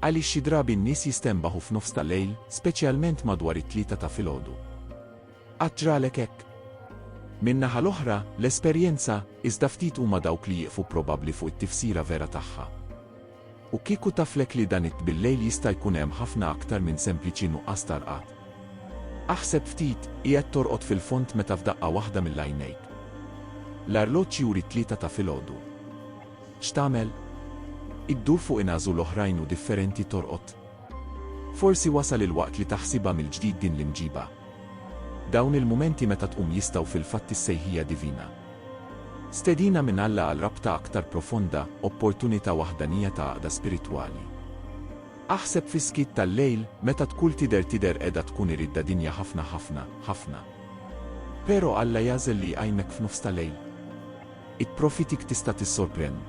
Għaliex xi drabi n-nies jistembaħu f'nofs tal-lejl, speċjalment madwar it-tlieta ta' filgħodu. Qatt ġralek hekk? Min-naħa l-oħra, l-esperjenza iżda ftit huma dawk li jieqfu probabbli fuq it-tifsira vera tagħha. U kieku taflek li dan it-billejl jista' jkun hemm ħafna aktar minn sempliċi nuqqas tarqat. Aħseb ftit qiegħed torqod fil-font meta f'daqqa waħda mill-għajnejk. L-arloġġ juri t-tlieta ta' filgħodu. X'tagħmel? Iddur fuq inażu l-oħrajn u differenti torqod. Forsi wasal il-waqt li taħsibha mill-ġdid din l-imġiba. Dawn il-mumenti meta tqum jistgħu fil-fatt is-sejħija divina. Stedina minn Alla għal rabta aktar profonda, opportunità waħdanija ta' għaqda spiritwali. Aħseb fi skit tal-lejl meta tkun tidher qiegħda tkun iridda dinja ħafna. Però Alla jażel li għajnek f'nofs tal-lejl. It-profitik tista' tissorprend.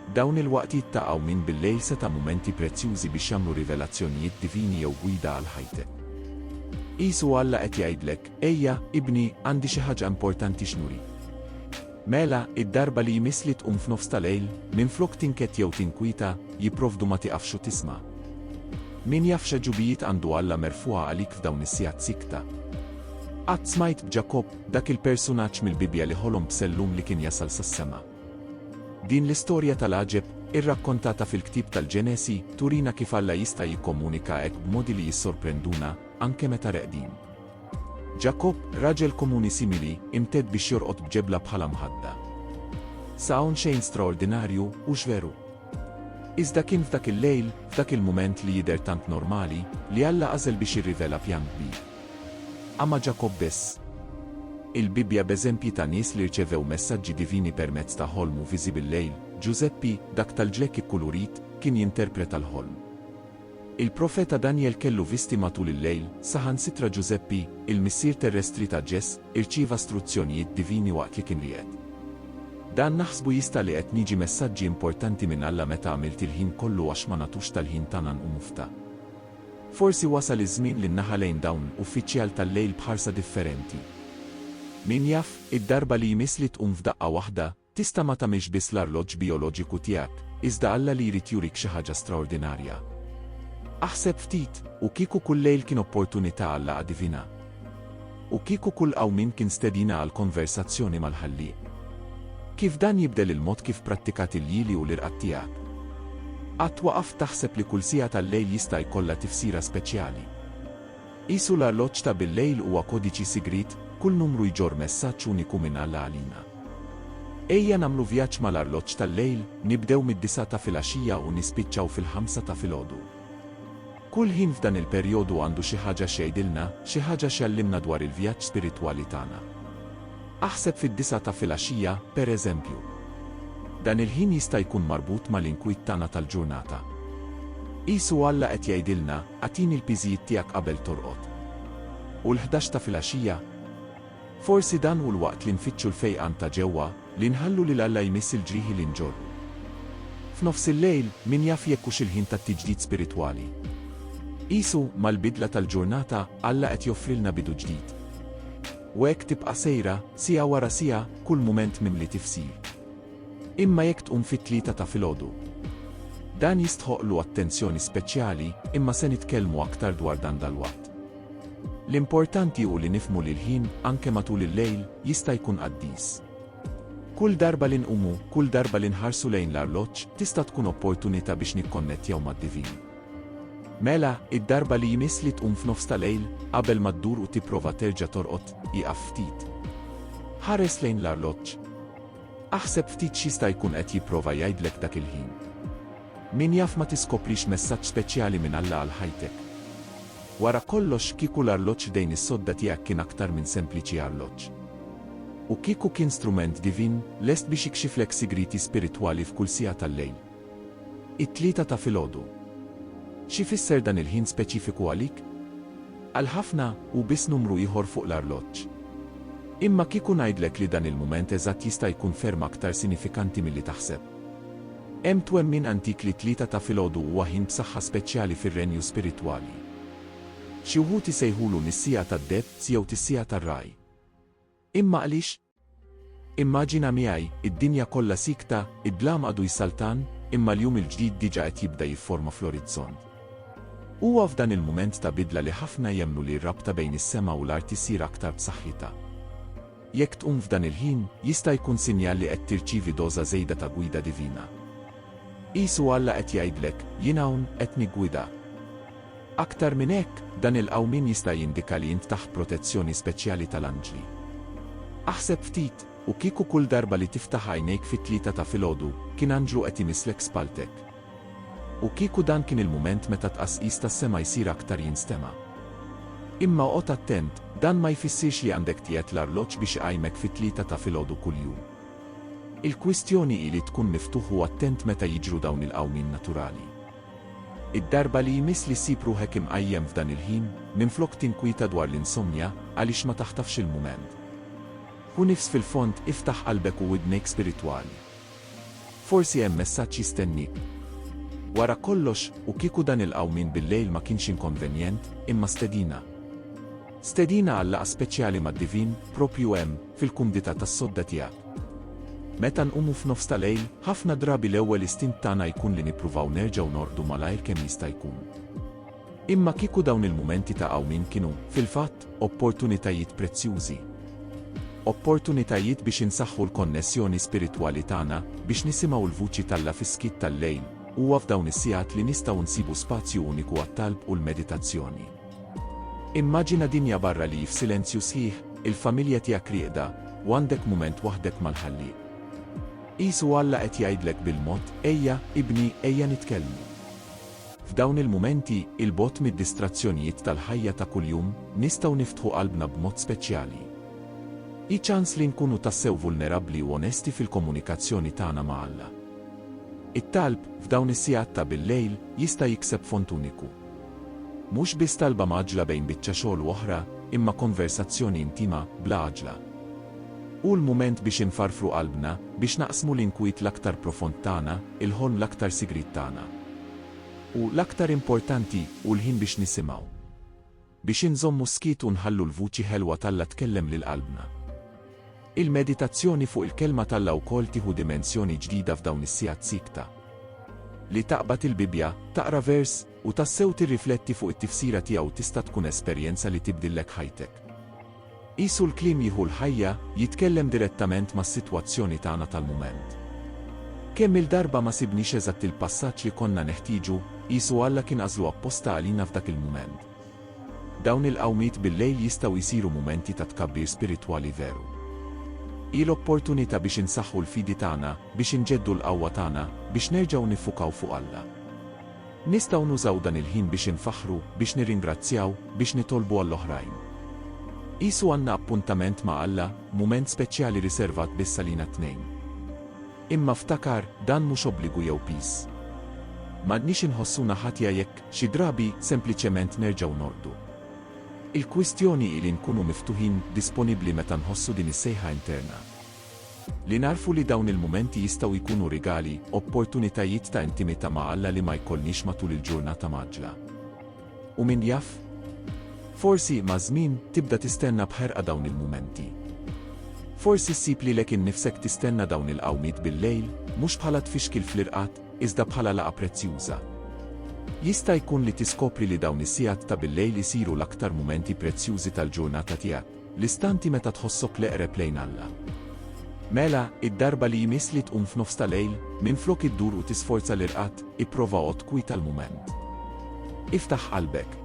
Dawn il-waqtijiet taqgħu minn bil-lejl seta' mumenti prezzjużi biex jagħmlu rivelazzjonijiet divini jew gwida għal ħajtek. Qisu Alla qed jgħidlek, ejja, ibni, għandi xi ħaġa importanti x'nuri. Mela, id-darba li jmiss li tqum f'nofs tal-lejl, minflok tinket jew tinkwita, jipprovdu ma tiqafx u tisma'. Min jaf x'ġubijiet għandu Alla merfuqa għalik f'dawn is-sigħat sikta. Qatt smajt b'Ġakob, dak il-personaġġ mill-Bibja li ħolom b'sellum li kien jasal sas-sema. Din l-istorja tal-għaġeb, irrakkontata fil-ktieb tal-Ġenesi, turina kif Alla jista' jikkomunika hekk b'modi li jissorprenduna, anke meta reqdin. Ġakob, raġel komuni simili, imted biex jorqod b'ġebla bħala mħadda. Sa hawn xejn straordinarju, u x'veru. Iżda kien f'dak il-lejl, f'dak il-mument li jidher tant normali, li Alla għażel biex jirrivela pjan kbir. Amma Ġakob biss. Il-Bibja b'eżempji ta' nies li rċevew messaġġi divini permezz ta' ħolm u viżi bil-lejl, Giuseppi, dak tal-ġlek ikkulurit, kien jinterpreta l-ħolm. Il-profeta Daniel kellu visti matul il-lejl, saħansitra Giuseppi, il-missier terrestri ta' Ġess, irċieva istruzzjonijiet divini waqt li kien ried. Dan naħsbu jista' li qed niġi messaġġi importanti minn Alla meta għamilt il-ħin kollu għax ma nagħtux tal-ħin tagħna u mufta. Forsi wasal iż-żmien li nnaħalejn dawn uffiċjal tal-lejl bħarsa differenti. Min jaf, id-darba li jmiss li tqum f'daqqa waħda, tista' ma tagħmilx biss l-arloġġ bioloġiku tiegħek, iżda Alla li jrid jurik xi ħaġa straordinarja. Aħseb ftit, u kieku kull lejl kien opportunità għal laqgħa divina. U kieku kull qawmin kien stedina għal konversazzjoni mal-ħallieq. Kif dan jibdel il-mod kif prattikat il-jili u l-irqad tiegħek. Qatt waqaf taħseb li kull sigħa tal-lejl jista' jkollha tifsira speċjali. Qisu l-arloġġ ta' bil-lejl huwa kodiċi sigrit, kull numru jġor messaġġ uniku minn Alla għalina. Ejja nagħmlu vjaġġ mal-arloġġ tal-lejl, nibdew mid-9 ta' filgħaxija u nispiċċaw fil-5 ta' filgħodu. Kull ħin f'dan il-perjodu għandu xi ħaġa xejdilna, xi ħaġa x'jallimna dwar il-vjaġġ spiritwali tagħna. Aħseb fid-9 ta' filgħaxija, pereżempju. Dan il-ħin jista' jkun marbut mal-inkwiet tagħna tal-ġurnata. Qisu Alla qed jgħidilna, agħtini l-piżijiet tiegħek qabel torqod. U l-11 ta' filgħaxija, forsi dan hu l-waqt li nfittxu l-fejqan ta' ġewwa, li nħallu lil Alla jmiss il-ġrieħi li nġorru. F'nofs il-lejl, min jaf jekk hux il-ħin tat-tiġdid spiritwali. Qisu mal-bidla tal-ġurnata, Alla qed joffrilna bidu ġdid. U hekk tibqa' sejra, siegħa wara siegħa, kull mument mimli tifsir. Imma jekk tqum fit-tlieta ta' filgħodu. Dan jistħoqlu attenzjoni speċjali, imma se nitkellmu aktar dwar dan dalwaqt. L-importanti hu li nifhmu li l-ħin, anke matul il-lejl, jista' jkun qaddis. Kull darba li nqumu, kull darba li nħarsu lejn l-arloġġ, tista' tkun opportunità biex nikkonnettjaw mad-divin. Mela, id-darba li jmiss li tqum f'nofs tal-lejl, qabel ma ddur u tipprova terġa' torqod, iqaf ftit. Ħares lejn l-arloġġ. Aħseb ftit x'jista' jkun qed jipprova jgħidlek dak il-ħin. Min jaf ma tiskoprix messaġġ speċjali minn Alla għal ħajtek. Wara kollox kieku l-arloġġ dejn is-sodda tiegħek kien aktar minn sempliċi arloġġ. U kieku kien strument divin, lest biex ikxiflek sigriti spiritwali f'kull sigħa tal-lejl. It-tlieta ta' filgħodu. Xi fisser dan il-ħin speċifiku għalik? Għal ħafna u biss numru ieħor fuq l-arloġġ. Imma kieku ngħidlek li dan il-mument eżatt jista' jkun ferm aktar sinifikanti milli taħseb. Hemm twemmin antik li tlieta ta' filgħodu huwa ħin b'saħħa speċjali fir-renju spiritwali. Xi wħud isejħulu nis-sija tad-deb jew tis-sija tar-raj. Imma għaliex? Immaġina miegħi, id-dinja kollha sikta, id-dlam għadu jsaltan, imma l-jum il-ġdid diġa qed jibda jifforma fl-orizzont. Huwa f'dan il-mument ta' bidla li ħafna jemmnu li r-rabta bejn is-sema u l-art isir aktar b'saħħitha. Jekk tqum f'dan il-ħin, jista' jkun sinjal li qed tirċievi doża żejda ta' gwida divina. Qisu Alla qed jgħidlek, jien hawn qed niggwida. Aktar minn hekk, dan il-qawmin jista' jindika li int taħt protezzjoni speċjali tal-anġli. Aħseb ftit, u kieku kull darba li tiftaħ għajnejk fit-tlieta ta' filgħodu, kien anġlu qed imislek spaltek. U kieku dan kien il-mument meta tqasqis tas-sema jsir aktar jinstema'. Imma oqgħod attent, dan ma jfissirx li għandek tiegħed l-arloġġ biex iqajmek fit-tlieta ta' filgħodu kuljum. Il-kwistjoni hi li tkun miftuħ u attent meta jiġru dawn il-qawmin naturali. Id-darba li jmiss li ssib ruħek imqajjem f'dan il-ħin, minflok tinkwita dwar l-insomja għaliex ma taħtafx il-mument. Hu nifs fil-fond iftaħ qalbek u widnejk spiritwali. Forsi hemm messaġġ jistennik. Wara kollox, u kieku dan il-qawmin bil-lejl ma kienx inkonvenjent, imma stedina. Stedina għal laqgħa speċjali mad-divin, propju hemm, fil-kumdità tas-sodda tiegħek. Meta nqumu f'nofs tal-lejl, ħafna drabi l-ewwel istint tagħna jkun li nippruvaw nerġgħu norqdu malajr kemm jista' jkun. Imma kieku dawn il-mumenti ta' qawmin kienu, fil-fatt, opportunitajiet prezzjużi. Opportunitajiet biex insaħħu l-konnessjoni spiritwali tagħna, biex nisimgħu l-vuċi tal-Alla fis-skiet tal-lejl, huwa f'dawn is-sigħat li nistgħu nsibu spazju uniku għat-talb u l-meditazzjoni. Immaġina dinja barra li f'silenzju sħiħ, il-familja tiegħek rieqda, u għandek mument waħdek mal-ħalliq. Qisu Alla qed jgħidlek bil-mod, ejja, ibni, ejja nitkellmu. F'dawn il-mumenti, il-bot mid-distrazzjonijiet tal-ħajja ta' kuljum, nistgħu niftħu qalbna b'mod speċjali. Hi ċans li nkunu tassew vulnerabbli u onesti fil-komunikazzjoni tagħna ma' Alla. It-talb, f'dawn is-sigħat ta' bil-lejl, jista' jikseb font uniku. Mhux biss talba maġla bejn biċċa xogħol oħra, imma konversazzjoni intima bla għaġla. U l-mument biex infarfru qalbna, biex naqsmu l-inkwit l-aktar profond tagħna, il-ħolm l-aktar sigrit tagħna. U l-aktar importanti, u l-ħin biex nisimgħu. Biex inżommu skit u nħallu l-vuċi ħelwa talla tkellem lil qalbna. Il-meditazzjoni fuq il-kelma talla wkoll tieħu dimensjoni ġdida f'dawn is-sigħat sikta. Li taqbad il-Bibja, taqra vers, u tassew tirrifletti fuq it-tifsira tiegħu tista' tkun esperjenza li tibdillek ħajtek. Qisu l-kliem jieħu l-ħajja, jitkellem direttament mas-sitwazzjoni tagħna tal-mument. Kemm il-darba ma sibniex eżatt il-passaġġ li konna neħtieġu, qisu Alla kien għażlu apposta għalina f'dak il-mument. Dawn il-qawmiet bil-lejl jistgħu jsiru mumenti ta' tkabbir spiritwali veru. Hi l-opportunità biex insaħħu l-fidi tagħna, biex inġeddu l-qawwa tagħna, biex nerġgħu niffukaw fuq Alla. Nistgħu nużaw dan il-ħin biex infaħru, biex nirringrazzjaw, biex nitolbu għall-oħrajn. Qisu għandna appuntament ma' Alla, mument speċjali riservat biss għalina tnejn. Imma ftakar, dan mhux obbligu jew pis. M'għadniex inħossuna ħatja jekk xi drabi sempliċement nerġgħu norqdu. Il-kwistjoni hi li nkunu miftuħin disponibbli meta nħossu din is-sejħa interna. Li narfu li dawn il-mumenti jistgħu jkunu rigali, opportunitajiet ta' intimità ma' Alla li ma jkollniex matul il-ġurnata maġla. U min jaf? Forsi ma' żmien tibda tistenna bħerqa dawn il-mumenti. Forsi ssib lilek innifsek tistenna dawn il-qawmiet bil-lejl, mhux bħala tfixkil fl-irqat, iżda bħala laqgħa prezzjuża. Jista' jkun li tiskopri li dawn is-sigħat ta' bil-lejl isiru l-aktar mumenti prezzjużi tal-ġurnata tiegħek, l-istanti meta tħossok leqreb lejn Alla. Mela, id-darba li jmiss li tqum f'nofs tal-lejl, minflok iddur u tisforza l-irqat, ipprova qgħod kwita l-mument. Iftaħ qalbek.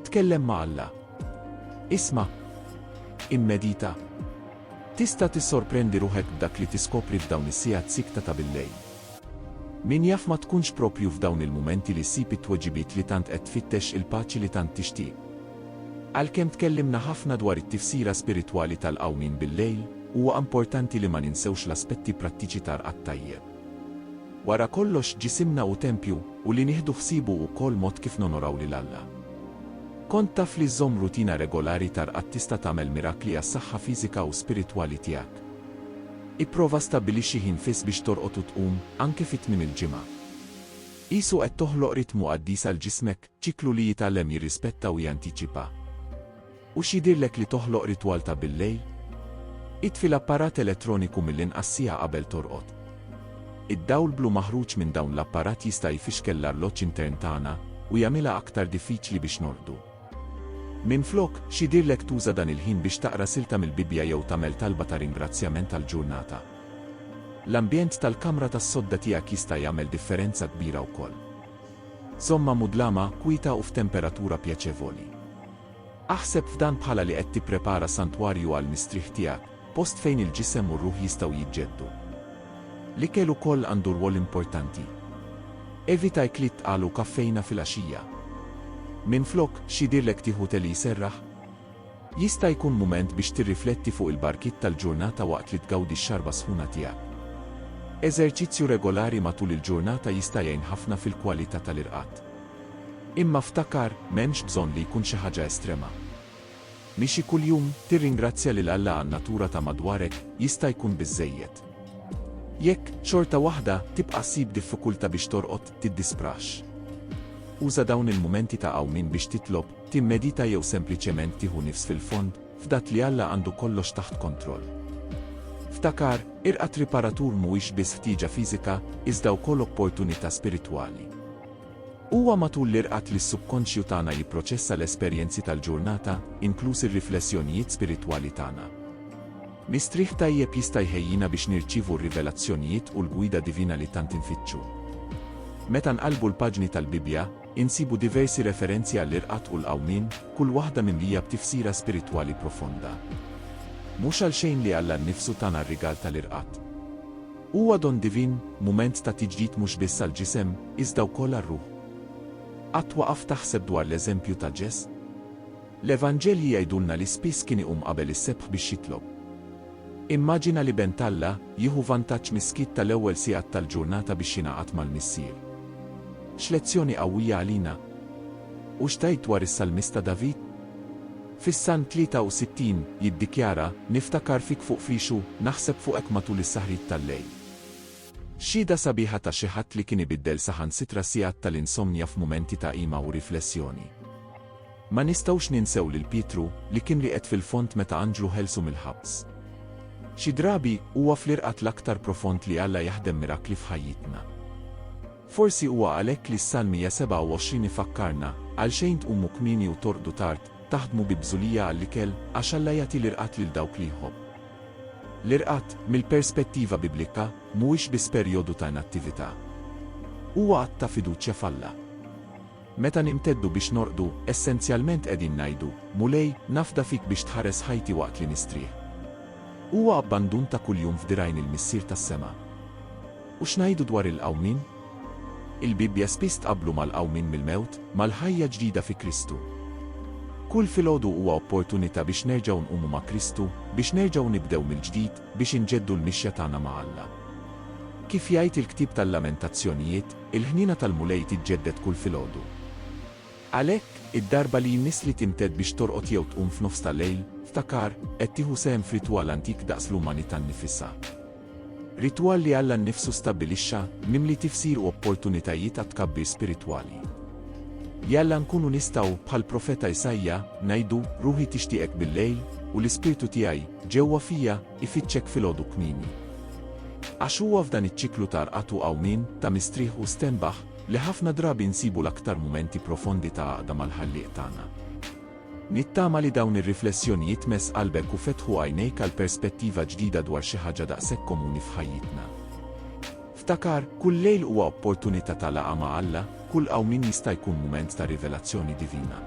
Tkellem ma' Alla. Isma'. Immedita. Tista' tissorprendi ruħek b'dak li tiskopri f'dawn is-sigħat sikta ta' bil-lejl. Min jaf ma tkunx propju f'dawn il-mumenti li ssib it-tweġibiet li tant qed tfittex il-paċi li tant tixtieq. Għalkemm tkellimna ħafna dwar it-tifsira spiritwali tal-qawmin bil-lejl, huwa importanti li ma ninsewx l-aspetti prattiċi tar-qatt tajjeb. Wara kollox ġisimna u tempju u li nieħdu ħsibu wkoll mod kif nonoraw lil Alla. Kont taf li żomm rutina regolari tar-qatt tista' tagħmel mirakli għas-saħħa fiżika u spiritwali tiegħek. Ipprova stabbilixxi ħin fiss biex torqod u tqum anke fit-tmiem il-ġimgħa. Qisu qed toħloq ritmu qaddis għal ġismek, ċiklu li jitgħallem jirrispetta u jantiċipa. U x'jidhirlek li toħloq ritwal ta' bil-lejl? Itfi l-apparat elettroniku mill-inqas siegħa qabel torqod. id-dawl blu maħruġ minn dawn l-apparat jista' jfixkel l-arloġġ intern tagħna u jagħmilha aktar diffiċli biex nordu. Minflok, x'jidhirlek tuża dan il-ħin biex taqra silta mill-Bibja jew tagħmel talba ta' ringrazzjament tal-ġurnata. L-ambjent tal-kamra tas-sodda tiegħek jista' jagħmel differenza kbira wkoll. Somma mudlama, kwita u f'temperatura pjaċevoli. Aħseb f'dan bħala li qed tipprepara santwarju għal mistrieħ tiegħek, post fejn il-ġisem u r-ruħ jistgħu jiġġeddu. L-ikel ukoll għandu rwol importanti. Evita jklitt tqalu kaffejna fil-għaxija. Minflok, x'jidhirlek tieħu teli jserraħ? Jista' jkun mument biex tirrifletti fuq il-barkit tal-ġurnata waqt li tgawdi x-xarba sħuna tiegħek. Eżerċizzju regolari matul il-ġurnata jista' jgħin ħafna fil-kwalità tal-irqad. Imma ftakar, m'hemmx bżonn li jkun xi ħaġa estrema. Mixi kuljum tirringrazzja lil Alla għan-natura ta' madwarek jista' jkun biżżejjed. Jekk xorta waħda tibqa' ssib diffikultà biex torqod tiddisprax. Uża dawn il-mumenti ta' qawmin biex titlob, timmedita jew sempliċement tieħu nifs fil-fond f'dak li Alla għandu kollox taħt kontroll. Ftakar, irqat riparatur mhuwiex biss ħtieġa fiżika, iżda wkoll opportunità spiritwali. Huwa matul l-irqat li s-subkonxju tagħna jipproċessa l-esperjenzi tal-ġurnata, inkluż ir-riflessjonijiet spiritwali tagħna. Mistrieħ tajjeb jista' jħejjina biex nirċievu r-rivelazzjonijiet u l-gwida divina li tant infittxu. Meta nqalbu l-paġni tal-Bibja, insibu diversi referenzi għall-irqat u l-qawmin, kull waħda mimlija b'tifsira spiritwali profonda. Mhux għalxejn li Alla nnifsu tagħna r-rigal tal-irqat. Huwa don divin, mument ta' tiġdid mhux biss għall-ġisem, iżda wkoll għar-ruħ. Qatt waqaf taħseb dwar l-eżempju ta' Ġess? L-Evanġelji jgħidulna li spiss kien iqum qabel is-sebħ biex jitlob. Immaġina li bent Alla jieħu vantaġġ miskit tal-ewwel sigħat tal-ġurnata biex jingħaqad mal-missier. X'lezzjoni qawwija għalina? U x'tgħid dwar is-Salmista David? Fis-Salm 63 jiddikjara, niftakar fik fuq frixu, naħseb fuqek matul is-saħriet tal-lejl. Xhieda sabiħa ta' xi ħadd li kien ibiddel saħansitra sigħat tal-insomnja f'mumenti ta' qima u riflessjoni. Ma nistgħux ninsew lil Pietru li kien riqed fil-fond meta Anġlu ħelsu mill-ħabs. Xi drabi huwa fl-irqat l-aktar profond li Alla jaħdem mirakli f'ħajjitna. Forsi huwa għalhekk li s-Salmi 27 ifakkarna għalxejn tqumu kmieni u torqdu tard, taħdmu bi bżulija għall-ikel għax Alla jagħti l-irqat lil dawk li jħobb. L-irqat, mill-perspettiva biblika, mhuwiex biss perjodu ta' inattività. Huwa qatt ta' fiduċja f'Alla. Meta nimteddu biex norqdu, essenzjalment qegħdin ngħidu, Mulej, nafda fik biex tħares ħajti waqt li nistrieħ. Huwa abbandun ta' kuljum f'dirajn il-missier tas-sema. U x'ngħidu dwar il-qawmin? Il-Bibja spiss tqabblu mal-qawmin mill-mewt, mal-ħajja ġdida fi Kristu. Kull filgħodu huwa opportunità biex nerġgħu nqumu ma' Kristu, biex nerġgħu nibdew mill-ġdid, biex inġeddu l-mixja tagħna ma' Alla. Kif jgħid il-Ktieb tal-Lamentazzjonijiet, il-ħnina tal-mulej tiġġedded kull filgħodu. Għalhekk, id-darba li jmiss li timted biex torqod jew tqum f'nofs tal-lejl, ftakar, qed tieħu sehem f'ritwal antik daqs l-umanità nnifisha. Ritwal li Alla nnifsu stabbilixxa, mimli tifsir u opportunitajiet għat tkabbir spiritwali. Jalla nkunu nistgħu bħal profeta Isajja ngħidu ruħi tixtieqek bil-lejl u l-ispirtu tiegħi ġewwa fija ifittxek filgħodu kmieni. Għax huwa f'dan iċ-ċiklu ta' rqat u qawmien ta' mistrieħ u stenbaħ li ħafna drabi nsibu l-aktar mumenti profondi ta' għaqda mal-ħallieq tagħna. Nittama li dawn ir-riflessjonijiet mess qalbek u fetħu għajnejk għal perspettiva ġdida dwar xi ħaġa daqshekk komuni f'ħajjitna. Ftakar, kull lejl huwa opportunità ta' laqgħa ma' Alla, kull qawmin jista' jkun mument ta' rivelazzjoni divina.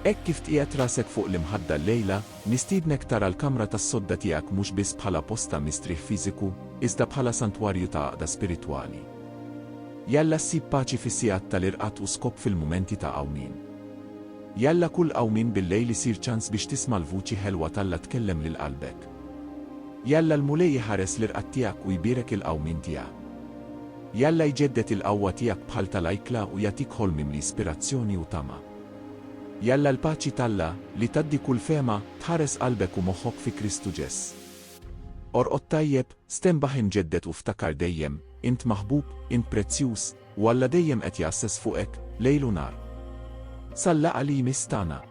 Hekk kif tqiegħed rasek fuq l-imħadda llejla, nistiednek tara l-kamra tas-sodda tiegħek mhux biss bħala post ta' mistrieħ fiżiku, iżda bħala santwarju ta' għaqda spiritwali. Jalla ssib paċi fis-sigħat tal-irqat u skop fil-mumenti ta' qawmin. Jalla kull qawmin bil-lejl isir ċans biex tisma' l-vuċi ħelwa talla tkellem lil qalbek. Jalla l-mulej ħares l-irqat tiegħek u jbierek il-qawmin tiegħek. Jalla jġeddet il-qawwa tiegħek bħal tal-ajkla u jagħtik ħolmim l-ispirazzjoni u tama. Jalla l-paċi talla li taddi kull fema tħares qalbek u moħħok fi Kristu Ġess. Orqod tajjeb, stenbaħ inġeddet u ftakar dejjem, int maħbub, int prezzjuż, u Alla dejjem qed jassess fuqek, lejl u nar. Salla għali mistana.